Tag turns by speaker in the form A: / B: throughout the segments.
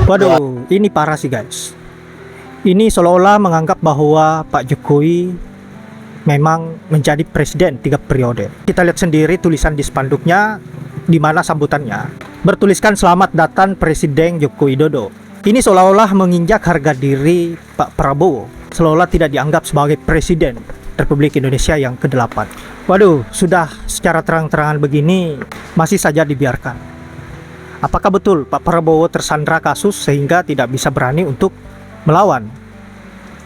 A: Waduh, ini parah sih guys. Ini seolah-olah menganggap bahwa Pak Jokowi memang menjadi presiden 3 periode. Kita lihat sendiri tulisan di spanduknya, di mana sambutannya bertuliskan selamat datang Presiden Joko Widodo. Ini seolah-olah menginjak harga diri Pak Prabowo, seolah-olah tidak dianggap sebagai presiden Republik Indonesia yang ke-8. Waduh, sudah secara terang-terangan begini masih saja dibiarkan. Apakah betul Pak Prabowo tersandra kasus sehingga tidak bisa berani untuk melawan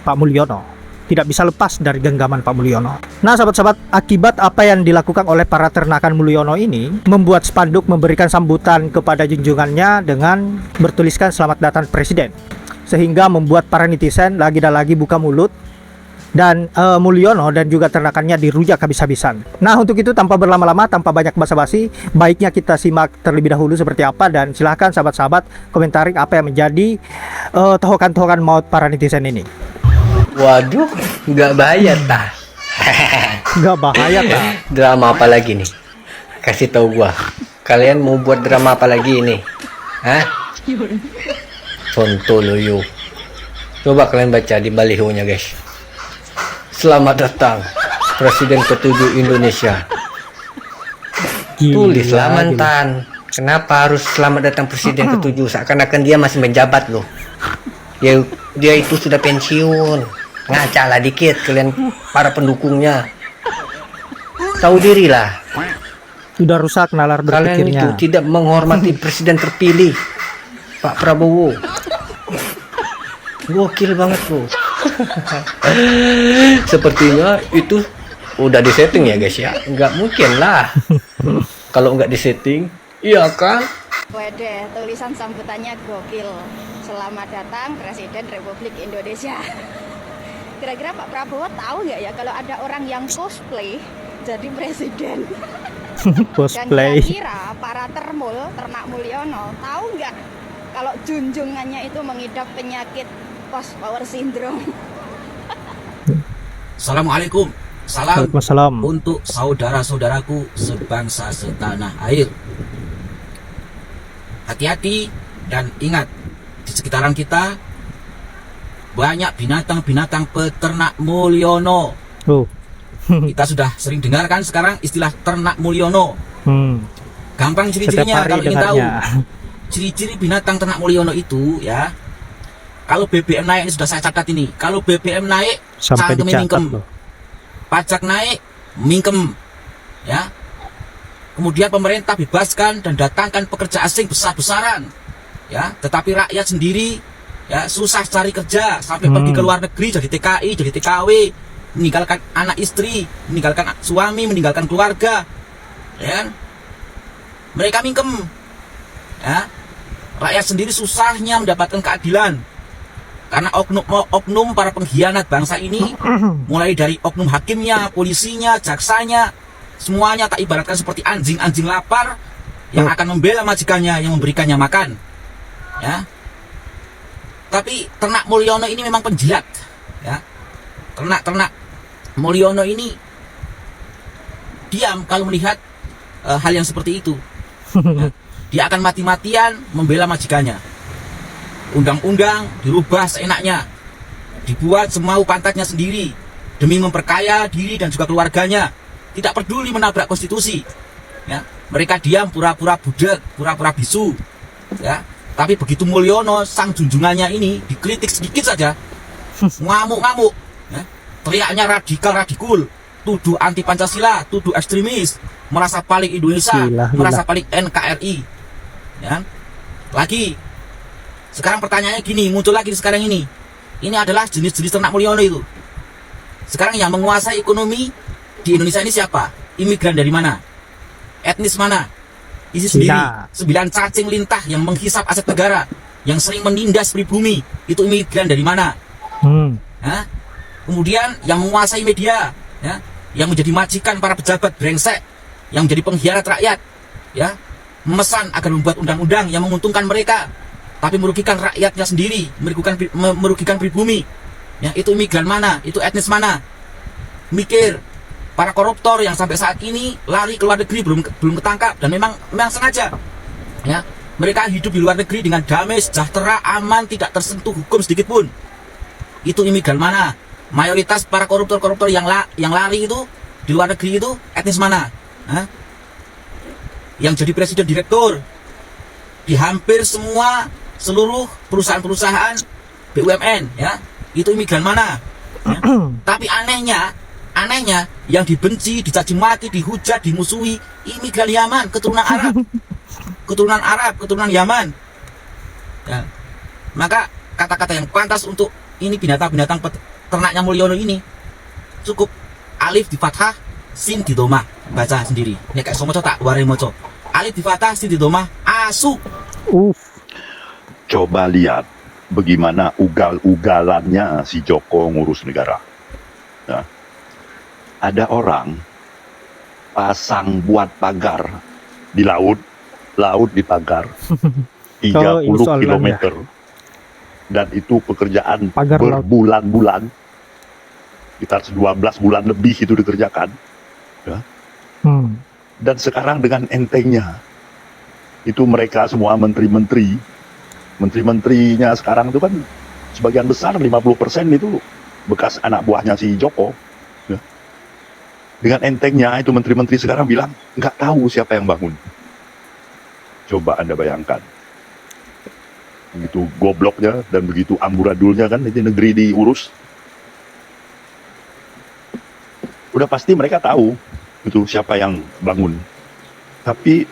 A: Pak Mulyono? Tidak bisa lepas dari genggaman Pak Mulyono. Nah sahabat-sahabat, akibat apa yang dilakukan oleh para ternakan Mulyono ini membuat spanduk memberikan sambutan kepada junjungannya dengan bertuliskan selamat datang presiden, sehingga membuat para netizen lagi dan lagi buka mulut dan Mulyono dan juga ternakannya dirujak habis-habisan. Nah untuk itu tanpa berlama-lama, tanpa banyak basa-basi, baiknya kita simak terlebih dahulu seperti apa, dan silahkan sahabat-sahabat komentari apa yang menjadi tohokan-tohokan maut para netizen ini.
B: Waduh, nggak bahaya tah.
A: Nggak bahaya tah.
B: Drama apa lagi nih? Kasih tahu gua. Kalian mau buat drama apa lagi ini? Hah? Contoh lo yuk. Coba kalian baca di balihonya guys. Selamat datang Presiden ke-7 Indonesia. Tulislah mantan. Kenapa harus selamat datang Presiden ke-7? Seakan-akan dia masih menjabat loh. Dia itu sudah pensiun. Ngaca lah dikit kalian para pendukungnya. Tahu diri lah.
A: Sudah rusak nalar
B: Kalian
A: berpikirnya.
B: itu tidak menghormati presiden terpilih Pak Prabowo. Gokil banget loh. Sepertinya itu udah disetting ya guys ya. Nggak mungkin lah kalau nggak disetting. Iya kan?
C: Wede, tulisan sambutannya gokil. Selamat datang Presiden Republik Indonesia. Kira-kira Pak Prabowo tahu nggak ya kalau ada orang yang cosplay jadi presiden? Dan
A: Cosplay.
C: kira-kira para ternak Mulyono tahu nggak kalau junjungannya itu mengidap penyakit post power syndrome?
D: Assalamualaikum. Salam
A: Waalaikumsalam.
D: untuk saudara-saudaraku sebangsa setanah air. Hati-hati dan ingat, di sekitaran kita banyak binatang-binatang peternak Mulyono.
A: Oh.
D: Kita sudah sering dengar kan sekarang istilah ternak Mulyono. Gampang
A: Setiap
D: ciri-cirinya
A: hari
D: kalau ingin tahu.
A: dengarnya.
D: Ciri-ciri binatang ternak Mulyono itu ya. Kalau BBM naik, ini sudah saya catat ini. Kalau BBM naik,
A: Sampai
D: cangkemnya
A: dicatat
D: mingkem.
A: loh.
D: Pajak naik, mingkem. Ya. Kemudian pemerintah bebaskan dan datangkan pekerja asing besar-besaran. Ya, tetapi rakyat sendiri ya susah cari kerja sampai pergi ke luar negeri jadi TKI, jadi TKW, meninggalkan anak istri, meninggalkan suami, meninggalkan keluarga. Ya. Mereka mingkem. Ya. Rakyat sendiri susahnya mendapatkan keadilan. Karena oknum para pengkhianat bangsa ini, mulai dari oknum hakimnya, polisinya, jaksanya, semuanya tak ibaratkan seperti anjing-anjing lapar yang akan membela majikannya yang memberikannya makan. Ya. Tapi ternak Mulyono ini memang penjilat. Ya. Ternak Mulyono ini diam kalau melihat hal yang seperti itu. Ya. Dia akan mati-matian membela majikannya. Undang-undang dirubah seenaknya, dibuat semau pantatnya sendiri demi memperkaya diri dan juga keluarganya. Tidak peduli menabrak konstitusi. Ya, mereka diam, pura-pura budek, pura-pura bisu. Ya, tapi begitu Mulyono sang junjungannya ini dikritik sedikit saja, ngamuk-ngamuk. Ya, teriaknya radikal, tuduh anti Pancasila, tuduh ekstremis, merasa paling Indonesia,
A: Gila.
D: merasa paling NKRI. Ya, lagi. Sekarang pertanyaannya gini, muncul lagi sekarang ini. Ini adalah jenis-jenis ternak Mulyono itu. Sekarang yang menguasai ekonomi di Indonesia ini siapa? Imigran dari mana? Etnis mana? Isi sendiri. 9 cacing lintah yang menghisap aset negara, yang sering menindas pribumi. Itu imigran dari mana? Hah? Kemudian yang menguasai media, ya, yang menjadi majikan para pejabat brengsek, yang menjadi pengkhianat rakyat, ya, memesan agar membuat undang-undang yang menguntungkan mereka, tapi merugikan rakyatnya sendiri, merugikan pribumi. Ya, itu imigran mana? Itu etnis mana? Mikir. Para koruptor yang sampai saat ini lari ke luar negeri belum ketangkap, dan memang sengaja. Ya, Mereka hidup di luar negeri dengan damai, sejahtera, aman, tidak tersentuh hukum sedikit pun. Itu imigran mana? Mayoritas para koruptor-koruptor yang lari itu di luar negeri itu etnis mana? Hah? Yang jadi presiden direktur di hampir seluruh perusahaan-perusahaan BUMN, ya, itu imigran mana? Ya. Tapi anehnya yang dibenci, dicaci maki, dihujat, dimusuhi imigran Yaman, keturunan Arab, keturunan Yaman. Ya. Maka kata-kata yang pantas untuk ini binatang-binatang ternaknya Mulyono ini cukup alif di fathah, sin di domah. Baca sendiri. Nek kayak somoco tak warai moco. Alif di fathah, sin di domah, asu.
E: Coba lihat bagaimana ugal-ugalannya si Joko ngurus negara. Ya. Ada orang pasang buat pagar di laut dipagar 30
A: ini soal
E: kilometer. Dan itu pekerjaan
A: Pagar laut.
E: berbulan-bulan, sekitar 12 bulan lebih itu dikerjakan. Ya. Dan sekarang dengan entengnya, itu mereka semua menteri-menterinya sekarang itu kan sebagian besar 50% itu bekas anak buahnya si Joko. Ya. Dengan entengnya itu menteri-menteri sekarang bilang nggak tahu siapa yang bangun. Coba Anda bayangkan, begitu gobloknya dan begitu amburadulnya kan ini negeri diurus. Udah pasti mereka tahu itu siapa yang bangun. Tapi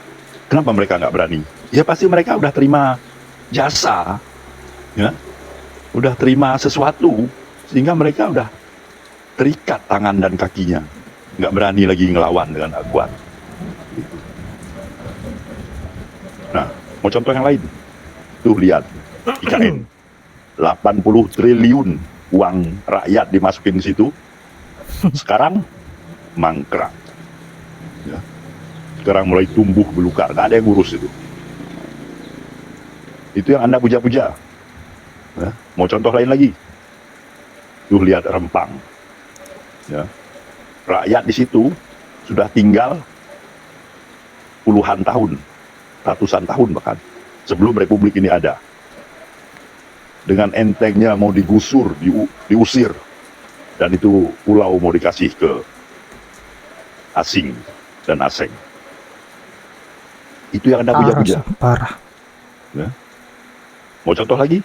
E: kenapa mereka nggak berani? Ya pasti mereka udah terima jasa, ya, udah terima sesuatu sehingga mereka udah terikat tangan dan kakinya, nggak berani lagi ngelawan dengan kuat. Nah, mau contoh yang lain, tuh lihat IKN, 80 triliun uang rakyat dimasukin ke situ, sekarang mangkrak. Ya. Sekarang mulai tumbuh belukar, nggak ada yang ngurus itu. Itu yang Anda puja-puja. Ya. Mau contoh lain lagi, tuh lihat Rempang. Ya. Rakyat di situ sudah tinggal puluhan tahun, ratusan tahun bahkan, sebelum Republik ini ada. Dengan entengnya mau digusur, diusir, dan itu pulau mau dikasih ke asing dan asing. Itu yang Anda puja-puja.
A: Parah.
E: Ya. Mau contoh lagi?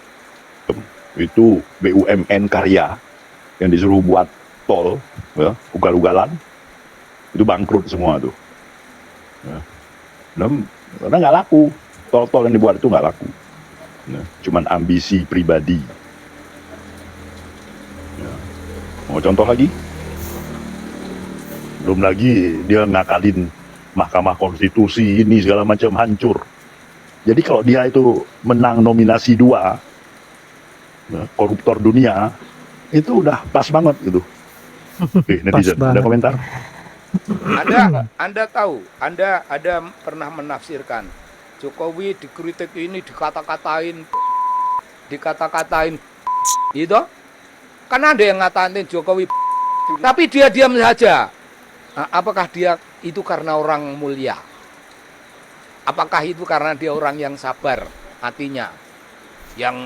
E: Itu BUMN karya yang disuruh buat tol, ya, ugal-ugalan, itu bangkrut semua tuh. Ya. Karena nggak laku, tol-tol yang dibuat itu nggak laku. Ya. Cuman ambisi pribadi. Ya. Mau contoh lagi? Belum lagi dia ngakalin Mahkamah Konstitusi ini segala macam hancur. Jadi kalau dia itu menang nominasi 2, ya, koruptor dunia, itu udah pas banget gitu. Netizen, ada komentar?
F: Anda tahu, Anda pernah menafsirkan Jokowi dikritik ini dikata-katain itu kan ada yang ngatain Jokowi, tapi dia diam saja. Nah, apakah dia itu karena orang mulia? Apakah itu karena dia orang yang sabar hatinya, yang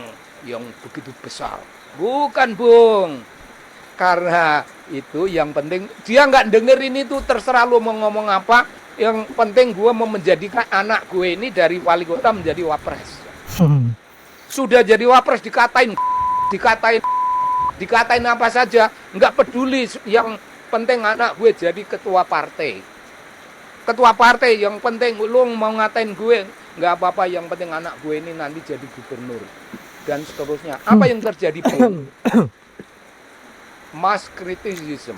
F: begitu besar? Bukan, Bung. Karena itu yang penting dia nggak dengerin itu, terserah lu mau ngomong apa. Yang penting gue mau menjadikan anak gue ini dari wali kota menjadi wapres. Sudah jadi wapres dikatain apa saja, nggak peduli. Yang penting anak gue jadi ketua partai. Ketua partai yang penting lu mau ngatain gue nggak apa-apa, yang penting anak gue ini nanti jadi gubernur dan seterusnya. Apa yang terjadi, Bung? Mass criticism.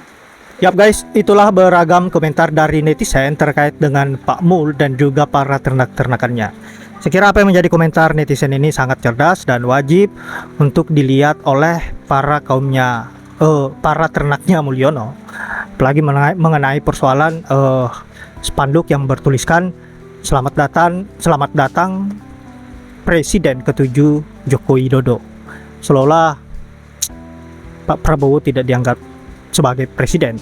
A: Yap guys, itulah beragam komentar dari netizen terkait dengan Pak Mul dan juga para ternak-ternakannya. Sekira apa yang menjadi komentar netizen ini sangat cerdas dan wajib untuk dilihat oleh para para ternaknya Mulyono. Apalagi mengenai persoalan spanduk yang bertuliskan selamat datang Presiden ke-7 Joko Widodo. Seolah-olah Pak Prabowo tidak dianggap sebagai presiden,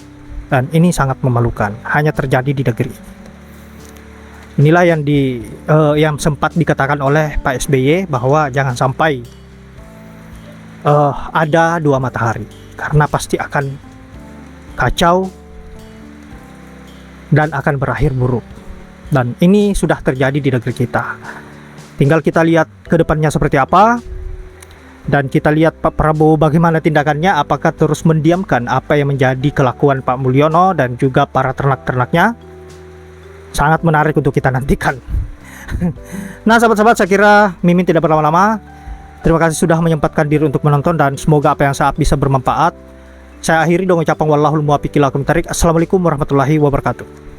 A: dan ini sangat memalukan, hanya terjadi di negeri ini. Inilah yang sempat dikatakan oleh Pak SBY bahwa jangan sampai ada dua matahari, karena pasti akan kacau dan akan berakhir buruk. Dan ini sudah terjadi di negeri kita. Tinggal kita lihat ke depannya seperti apa, dan kita lihat Pak Prabowo bagaimana tindakannya, apakah terus mendiamkan apa yang menjadi kelakuan Pak Mulyono dan juga para ternak-ternaknya. Sangat menarik untuk kita nantikan. Nah sahabat-sahabat, saya kira Mimin tidak berlama-lama. Terima kasih sudah menyempatkan diri untuk menonton, dan semoga apa yang saya bisa bermanfaat. Saya akhiri dengan ucapan wallahul muwaffiq ila aqwamit thoriq. Assalamualaikum warahmatullahi wabarakatuh.